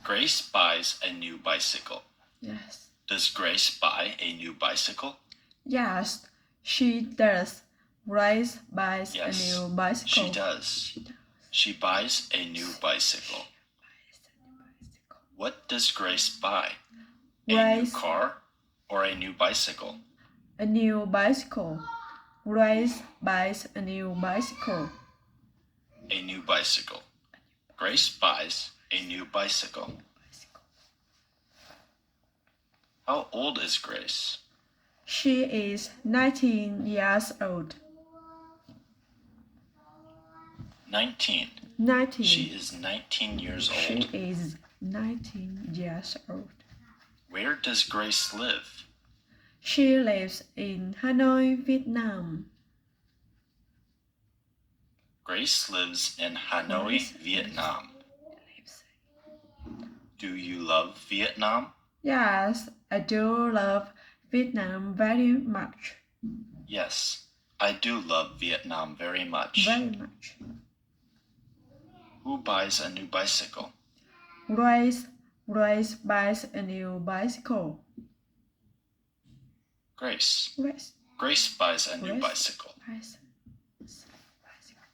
Grace buys a new bicycle. Yes. Does Grace buy a new bicycle? Yes, she does. Grace buys Yes, a new bicycle. she does. She buys a new bicycle. What does Grace buy? A new Grace, car or a new bicycle? a new bicycle. Grace buys a new bicycle. A new bicycle. Grace buys a new bicycle. How old is Grace? She is 19 years old. 19. 19. She is 19 years She old. is 19 years old. Where does Grace live? She lives in Hanoi, Vietnam. Grace lives in Hanoi, Vietnam. Do you love Vietnam? Yes, I do love Vietnam very much. Yes, I do love Vietnam very much. Very much. Who buys a new bicycle? Grace buys a new bicycle. Grace. Grace buys a new Grace bicycle. buys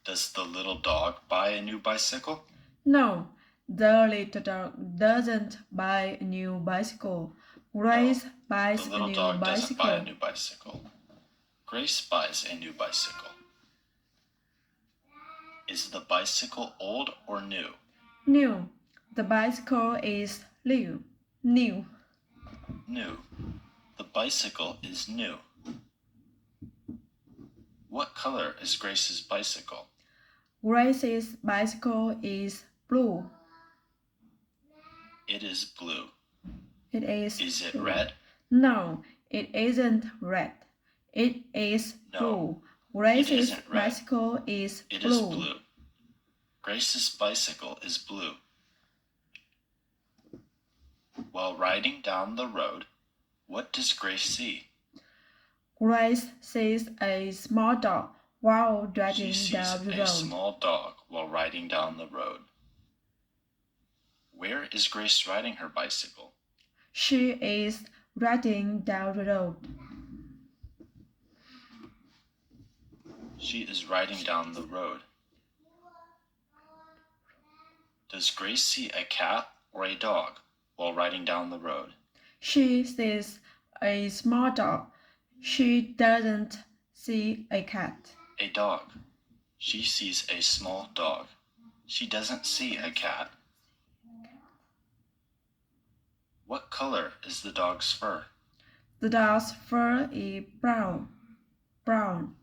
Does the little dog buy a new bicycle? No, the little dog doesn't buy a new bicycle. Grace buys The a little new dog doesn't buy a bicycle. new bicycle. Grace buys a new bicycle. Is the bicycle old or new? New. The bicycle is new. New. New. The bicycle is new. What color is Grace's bicycle? Grace's bicycle is blue. It is blue. It is. Is it blue. red? No, it isn't red. It is No, blue. Grace's isn't red. bicycle is It blue. is blue. Grace's bicycle is blue. While riding down the road, what does Grace see? Grace sees a small dog while She driving sees down the a road. small dog while riding down the road. Where is Grace riding her bicycle? She is riding down the road. She is riding down the road. Does Grace see a cat or a dog while riding down the road? She sees a small dog. She doesn't see a cat. A dog. She sees a small dog. She doesn't see a cat. What color is the dog's fur? The dog's fur is brown. Brown.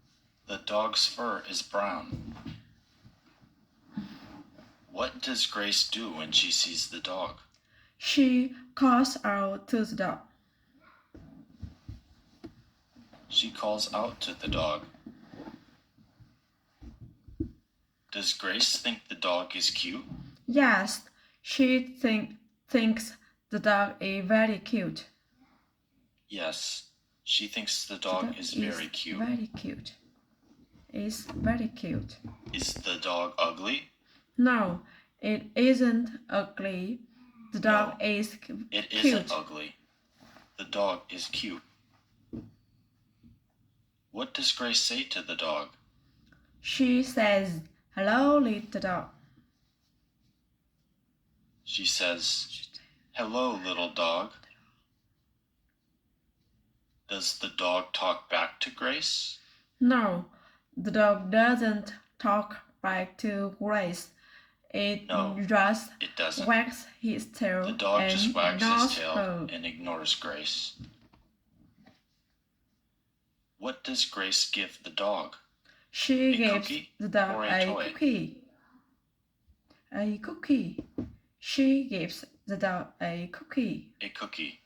The dog's fur is brown. What does Grace do when she sees the dog? She calls out to the dog. She calls out to the dog. Does Grace think the dog is cute? Yes, she thinks the dog is very cute. Yes, she thinks the dog is very cute. Very cute. It's very cute. Is the dog ugly? No, it isn't ugly. The dog is It cute. isn't ugly. The dog is cute. What does Grace say to the dog? She says, "Hello, little dog." She says, "Hello, little dog." Does the dog talk back to Grace? No, the dog doesn't talk back to Grace. It just It doesn't. wags his tail The dog and just wags ignores his tail her. and ignores Grace. What does Grace give the dog? She A gives cookie the dog or a a toy? cookie. A cookie. She gives the dog a cookie. A cookie.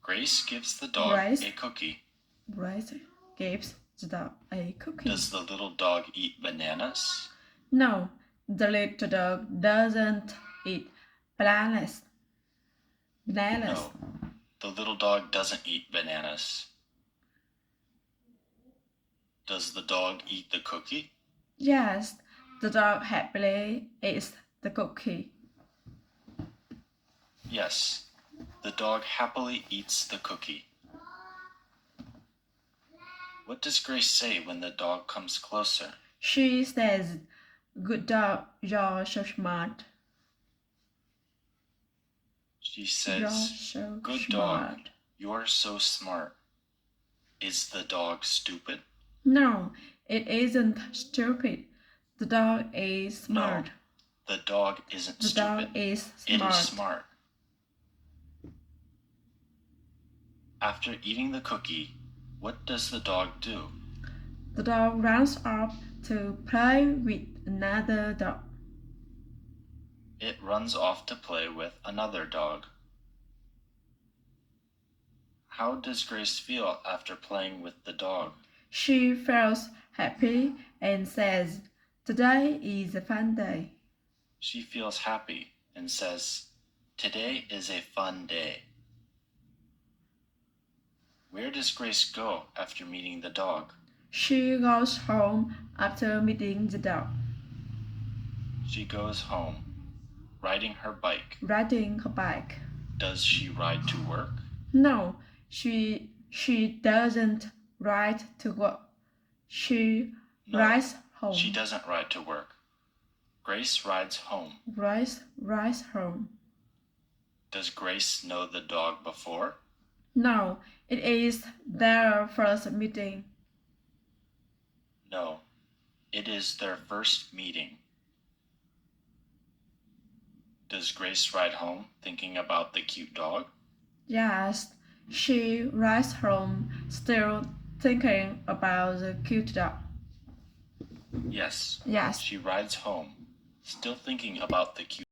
Grace gives the dog a cookie. Grace gives the dog a cookie. Does the little dog eat bananas? No, the little dog doesn't eat bananas. Bananas. No, the little dog doesn't eat bananas. Does the dog eat the cookie? Yes, the dog happily eats the cookie. Yes, the dog happily eats the cookie. What does Grace say when the dog comes closer? She says, "Good dog, you're so smart." She You're says, so "Good smart." dog, you're so smart." Is the dog stupid? No, it isn't stupid. The dog is smart. No, the dog isn't The stupid. dog is It smart. is smart. After eating the cookie, what does the dog do? The dog runs off to play with another dog. It runs off to play with another dog. How does Grace feel after playing with the dog? She feels happy and says, "Today is a fun day." She feels happy and says, "Today is a fun day." Where does Grace go after meeting the dog? She goes home after meeting the dog. She goes home, riding her bike. Riding her bike. Does she ride to work? No, she doesn't ride to work. She No, rides home. She doesn't ride to work. Grace rides home. Rides home. Does Grace know the dog before? No, it is their first meeting. No, it is their first meeting. Does Grace ride home thinking about the cute dog? Yes, she rides home still thinking about the cute dog. Yes. Yes. She rides home, still thinking about the cute